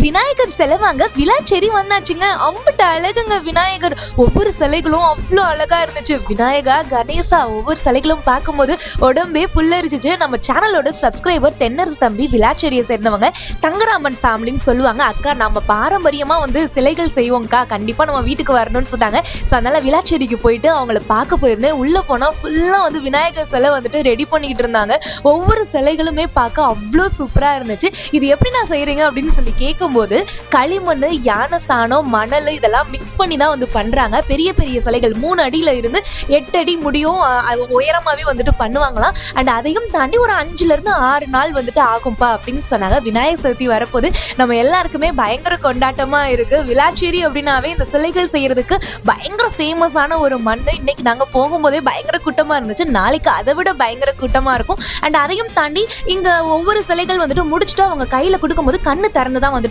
விநாயகர் சிலை வாங்க விளாச்சேரி வந்தாச்சுங்க. அம்புட்டு அழகுங்க விநாயகர். ஒவ்வொரு சிலைகளும் அவ்வளோ அழகா இருந்துச்சு. விநாயகா, கணேசா ஒவ்வொரு சிலைகளும் பார்க்கும்போது உடம்பே புல்லரிச்சிச்சு. நம்ம சேனலோட சப்ஸ்கிரைபர் தென்னரசு தம்பி விளாச்சேரியை சேர்ந்தவங்க தங்கராமன் ஃபேமிலின்னு சொல்லுவாங்க. அக்கா நம்ம பாரம்பரியமா சிலைகள் செய்வோம்க்கா, கண்டிப்பா நம்ம வீட்டுக்கு வரணும்னு சொன்னாங்க. ஸோ அதனால விளாச்சேரிக்கு போயிட்டு அவங்கள பார்க்க போயிருந்தேன். உள்ள போனா ஃபுல்லா விநாயகர் சிலை ரெடி பண்ணிக்கிட்டு இருந்தாங்க. ஒவ்வொரு சிலைகளுமே பார்க்க அவ்வளோ சூப்பரா இருந்துச்சு. இது எப்படி நான் செய்யறீங்க அப்படின்னு சொல்லி கேட்கும்போது களிமண், யானை சாணம், மணல் இதெல்லாம் மிக்ஸ் பண்ணி தான் பண்றாங்க. பெரிய பெரிய சிலைகள் 3 அடியில இருந்து 8 அடி முடியும் உயரமாவே பண்ணுவாங்களாம். அண்ட் அதையும் தாண்டி ஒரு 5ல இருந்து 6 நாள் ஆகும்பா அப்படின்னு சொன்னாங்க. விநாயகர் சதுர்த்தி வரப்போது நம்ம எல்லாருக்குமே பயங்கர கொண்டாட்டமா இருக்கு. விளாச்சேரி அப்படின்னாவே இந்த சிலைகள் செய்யறதுக்கு பயங்கர ஃபேமஸான ஒரு மண். இன்னைக்கு நாங்க போகும்போதே பயங்கர கூட்டமா இருந்துச்சு. நாளைக்கு அதை விட பயங்கர கூட்டமா இருக்கும். அண்ட் அதையும் தாண்டி இங்க ஒவ்வொரு சிலைகள் முடிச்சுட்டு அவங்க கையில கொடுக்கும்போது கண்ணு திறந்து தான்